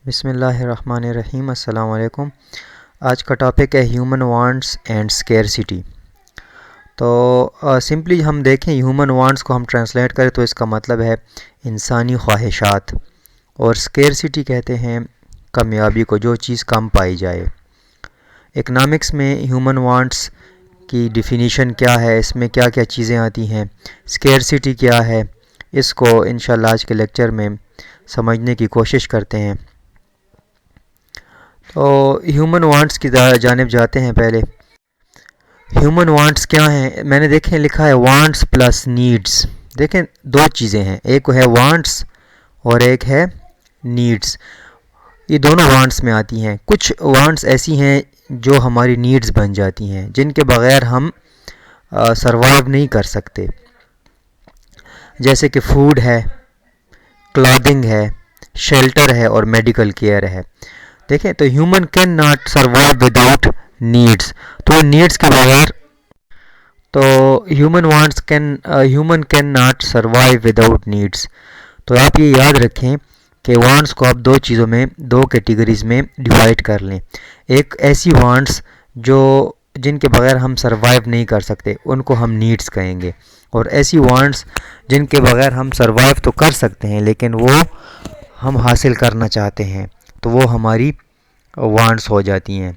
बिस्मिल्लाहिर्रहमानिर्रहीम। अस्सलाम वालेकुम। आज का टॉपिक है ह्यूमन वांट्स एंड स्केर्सिटी। तो सिंपली हम देखें, ह्यूमन वांट्स को हम ट्रांसलेट करें तो इसका मतलब है इंसानी ख्वाहिशात, और स्केर्सिटी कहते हैं कामयाबी को, जो चीज़ कम पाई जाए। इकनॉमिक्स में ह्यूमन वांट्स की डिफ़िनीशन क्या है, इसमें क्या क्या चीज़ें आती हैं, स्केर्सिटी क्या है, इसको इंशाल्लाह आज के लेक्चर में समझने की कोशिश करते हैं। तो ह्यूमन वांट्स की जानिब जाते हैं। पहले ह्यूमन वांट्स क्या हैं, मैंने देखें लिखा है वांट्स प्लस नीड्स। देखें दो चीज़ें हैं, एक है वांट्स और एक है नीड्स। ये दोनों वांट्स में आती हैं। कुछ वांट्स ऐसी हैं जो हमारी नीड्स बन जाती हैं, जिनके बग़ैर हम सरवाइव नहीं कर सकते, जैसे कि फूड है, क्लॉथिंग है, शेल्टर है और मेडिकल केयर है। देखें तो human can not survive without needs. तो नीड्स के बगैर, तो human can not survive without needs. तो आप ये याद रखें कि वांट्स को आप दो चीज़ों में, दो कैटेगरीज में डिवाइड कर लें। एक ऐसी वांट्स जो जिनके बगैर हम सर्वाइव नहीं कर सकते, उनको हम नीड्स कहेंगे, और ऐसी वांट्स जिनके बगैर हम सर्वाइव तो कर सकते हैं लेकिन वो हम हासिल करना चाहते हैं, तो वो हमारी वांट्स हो जाती हैं।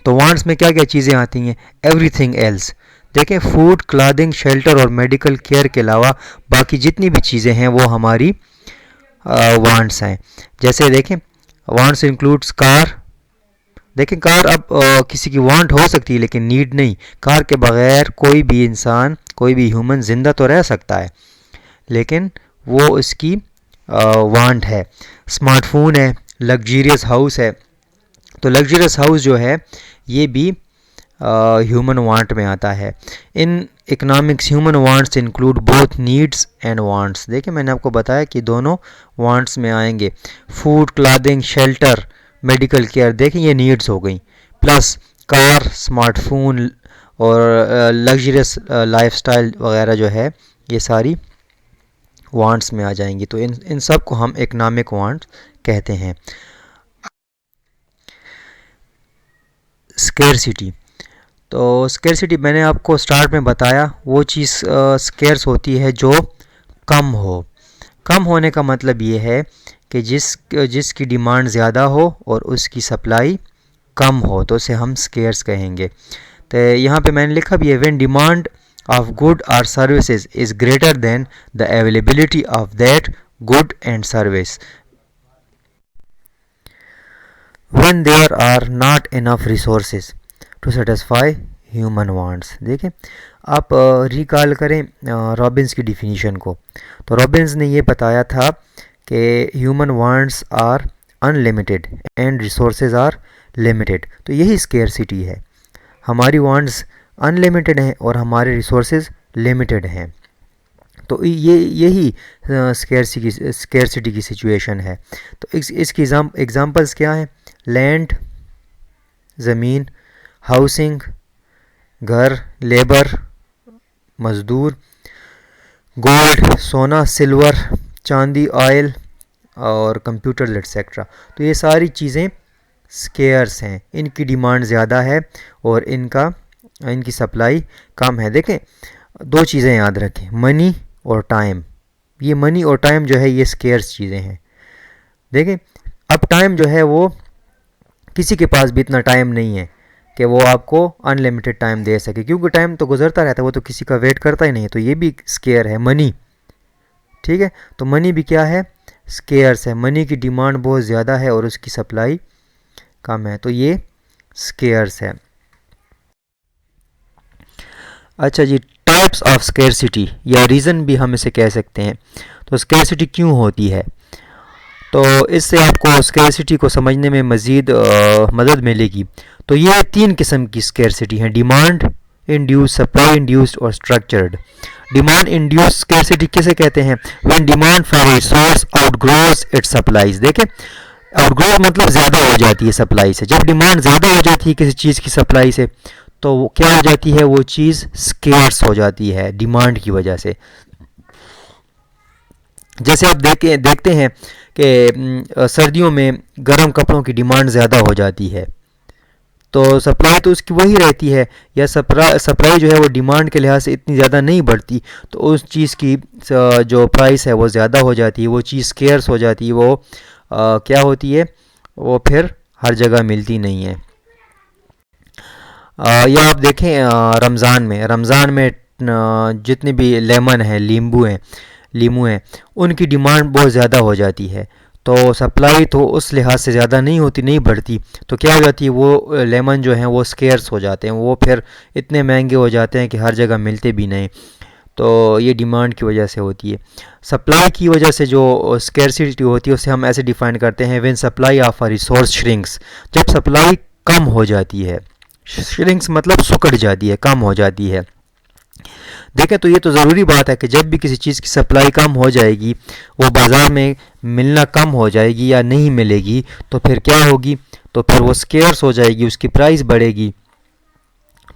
तो वांट्स में क्या क्या चीज़ें आती हैं, एवरीथिंग एल्स। देखें फूड, क्लॉथिंग, शेल्टर और मेडिकल केयर के अलावा बाकी जितनी भी चीज़ें हैं वो हमारी वांट्स हैं। जैसे देखें वांट्स इंक्लूड्स कार। देखें कार अब किसी की वांट हो सकती है लेकिन नीड नहीं। कार के बगैर कोई भी इंसान, कोई भी ह्यूमन ज़िंदा तो रह सकता है लेकिन वो इसकी वांट है। स्मार्टफोन है, लग्जरियस हाउस है। तो लग्जरियस हाउस जो है ये भी ह्यूमन वांट में आता है। In economics human wants include both needs and wants. देखिए मैंने आपको बताया कि दोनों वांट्स में आएंगे। Food, clothing, shelter, medical care, देखें ये नीड्स हो गई, प्लस कार, स्मार्टफोन और लग्जरियस लाइफस्टाइल वगैरह जो है ये सारी वांट्स में आ जाएंगी। तो इन सब को हम इकनॉमिक वांट्स कहते हैं। स्केर्सिटी, तो स्केर्सिटी मैंने आपको स्टार्ट में बताया, वो चीज़ स्केर्स होती है जो कम हो। कम होने का मतलब ये है कि जिसकी डिमांड ज़्यादा हो और उसकी सप्लाई कम हो, तो उसे हम स्केर्स कहेंगे। तो यहाँ पे मैंने लिखा भी है, when demand of good or services is greater than the availability of that good and service, when there are not enough resources to satisfy human wants। देखें आप रिकॉल करें रॉबिन्स की डिफिनीशन को। तो रॉबिन्स ने ये बताया था कि human wants are unlimited and resources are limited. तो यही स्केर्सिटी है, हमारी वांट्स अनलिमिटेड हैं और हमारे रिसोर्सेज लिमिटेड हैं। तो यही स्केर्सिटी की सिचुएशन है। तो इसकी एग्जांपल्स क्या हैं, लैंड ज़मीन, हाउसिंग घर, लेबर मज़दूर, गोल्ड सोना, सिल्वर चांदी, ऑयल और कंप्यूटर एट्सेट्रा। तो ये सारी चीज़ें स्केर्स हैं, इनकी डिमांड ज़्यादा है और इनकी सप्लाई कम है। देखें दो चीज़ें याद रखें, मनी और टाइम। ये मनी और टाइम जो है ये स्केर्स चीज़ें हैं। देखें अब टाइम जो है वो किसी के पास भी इतना टाइम नहीं है कि वो आपको अनलिमिटेड टाइम दे सके, क्योंकि टाइम तो गुजरता रहता है, वो तो किसी का वेट करता ही नहीं है। तो ये भी स्केयर है, मनी। ठीक है, तो मनी भी क्या है, स्केयर्स है। मनी की डिमांड बहुत ज़्यादा है और उसकी सप्लाई कम है, तो ये स्केयर्स है। अच्छा जी, टाइप्स ऑफ स्केर्सिटी या रीज़न भी हम इसे कह सकते हैं। तो स्केर्सिटी क्यों होती है, तो इससे आपको स्केर्सिटी को समझने में मज़ीद मदद मिलेगी। तो ये तीन किस्म की स्केर्सिटी हैं, डिमांड इंड्यूस, सप्लाई इंड्यूस्ड और स्ट्रक्चर्ड। डिमांड इंड्यूस स्केर्सिटी किसे कहते हैं, when demand for a resource outgrows its supplies. देखें आउटग्रोज मतलब ज़्यादा हो जाती है सप्लाई से। जब डिमांड ज़्यादा हो जाती है किसी चीज़ की सप्लाई से, तो वो क्या हो जाती है, वो चीज़ स्केर्स हो जाती है डिमांड की वजह से। जैसे आप देखते हैं कि सर्दियों में गर्म कपड़ों की डिमांड ज़्यादा हो जाती है, तो सप्लाई तो उसकी वही रहती है, या सप्लाई जो है वो डिमांड के लिहाज से इतनी ज़्यादा नहीं बढ़ती, तो उस चीज़ की जो प्राइस है वो ज़्यादा हो जाती है, वो चीज़ स्केर्स हो जाती है, वो क्या होती है, वो फिर हर जगह मिलती नहीं है। या आप देखें रमज़ान में जितने भी लेमन है, लीमू हैं, उनकी डिमांड बहुत ज़्यादा हो जाती है, तो सप्लाई तो उस लिहाज से ज़्यादा नहीं होती, नहीं बढ़ती, तो क्या हो जाती है, वो लेमन जो हैं वो स्केर्स हो जाते हैं, वो फिर इतने महंगे हो जाते हैं कि हर जगह मिलते भी नहीं। तो ये डिमांड की वजह से होती है। सप्लाई की वजह से जो स्केर्सिटी होती है उसे हम ऐसे डिफ़ाइन करते हैं, when supply of a resource shrinks, जब सप्लाई कम हो जाती है। श्रिंक्स मतलब सुकड़ जाती है, कम हो जाती है। देखें तो ये तो ज़रूरी बात है कि जब भी किसी चीज़ की सप्लाई कम हो जाएगी, वो बाज़ार में मिलना कम हो जाएगी या नहीं मिलेगी, तो फिर क्या होगी, तो फिर वो स्केर्स हो जाएगी, उसकी प्राइस बढ़ेगी।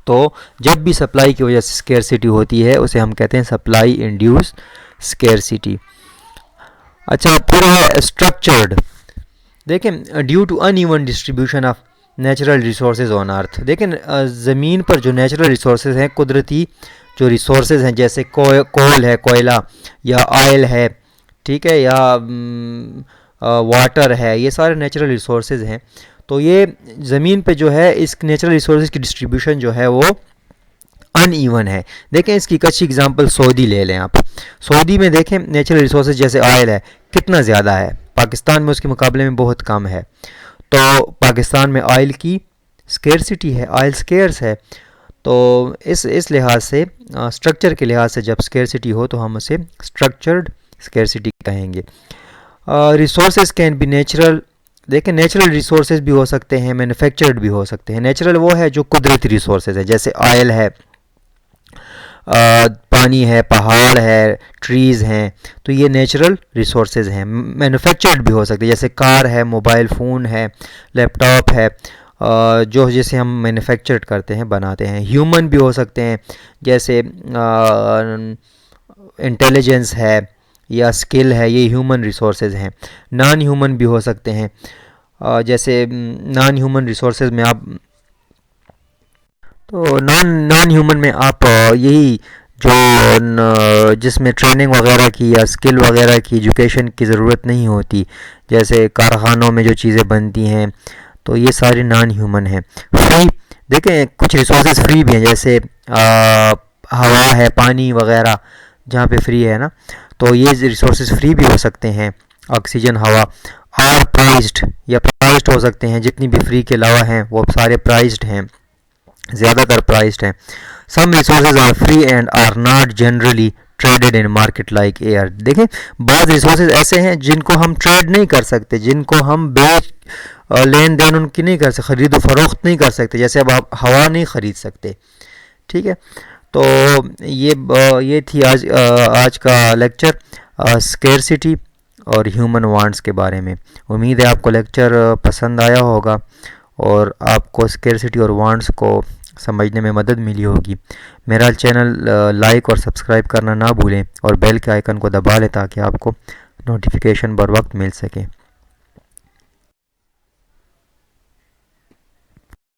तो जब भी सप्लाई की वजह से स्केर्सिटी होती है उसे हम कहते हैं सप्लाई इंड्यूस स्केर्सिटी। अच्छा, फिर है स्ट्रक्चर्ड। देखें, due to uneven distribution of natural resources on earth. देखें, ज़मीन पर जो नेचुरल रिसोर्सेज हैं, कुदरती जो रिसोर्सेज हैं, जैसे कोल है, कोयला, या ऑयल है, ठीक है, या वाटर है, ये सारे नेचुरल रिसोर्सेज हैं। तो ये ज़मीन पे जो है इस नेचुरल रिसोर्सेज की डिस्ट्रीब्यूशन जो है वो अनइवन है। देखें, इसकी एक अच्छी एग्जांपल सऊदी ले लें आप। सऊदी में देखें नेचुरल रिसोर्सेज जैसे ऑयल है, कितना ज़्यादा है, पाकिस्तान में उसके मुकाबले में बहुत कम है। तो पाकिस्तान में ऑयल की स्केर्सिटी है, ऑयल स्केर्स है। तो इस लिहाज से स्ट्रक्चर के लिहाज से जब स्केर्सिटी हो तो हम उसे स्ट्रक्चर्ड स्केर्सिटी कहेंगे। Resources can be natural. देखें, नेचुरल रिसोर्सेज भी हो सकते हैं, मैन्युफैक्चर्ड भी हो सकते हैं। नेचुरल वो है जो कुदरती रिसोर्सेज है, जैसे ऑयल है, पानी है, पहाड़ है, ट्रीज़ हैं, तो ये नेचुरल रिसोर्सेज हैं। मैन्युफैक्चर्ड भी हो सकते हैं, जैसे कार है, मोबाइल फ़ोन है, लैपटॉप है, जो जिसे हम मैन्युफैक्चर्ड करते हैं, बनाते हैं। ह्यूमन भी हो सकते हैं, जैसे इंटेलिजेंस है या स्किल है, ये ह्यूमन रिसोर्सेज हैं। नॉन ह्यूमन भी हो सकते हैं, जैसे नॉन ह्यूमन रिसोर्सेज में आप, तो नॉन नॉन ह्यूमन में आप यही जो जिसमें ट्रेनिंग वगैरह की या स्किल वगैरह की, एजुकेशन की ज़रूरत नहीं होती, जैसे कारखानों में जो चीज़ें बनती हैं, तो ये सारी नॉन ह्यूमन हैं। फ्री, देखें कुछ रिसोर्सेज फ्री भी हैं, जैसे हवा है, पानी वगैरह जहाँ पे फ्री है ना, तो ये रिसोर्सेज फ्री भी हो सकते हैं। ऑक्सीजन, हवा। आर प्राइज्ड, या प्राइज्ड हो सकते हैं, जितनी भी फ्री के अलावा हैं वो सारे प्राइज्ड हैं, ज़्यादातर प्राइज्ड हैं। Some resources are free and are not generally traded in market like air. देखें, बाद रिसोर्सेज ऐसे हैं जिनको हम ट्रेड नहीं कर सकते, जिनको हम लेन देन उनकी नहीं कर सकते, ख़रीदो फरोख्त नहीं कर सकते, जैसे अब आप हवा नहीं ख़रीद सकते, ठीक है। तो ये थी आज का लेक्चर स्केर्सिटी और ह्यूमन वांट्स के बारे में। उम्मीद है आपको लेक्चर पसंद आया होगा और आपको स्केर्सिटी और वांट्स को समझने में मदद मिली होगी। मेरा चैनल लाइक और सब्सक्राइब करना ना भूलें और बेल के आइकन को दबा लें ताकि आपको नोटिफिकेशन बर वक्त मिल सके।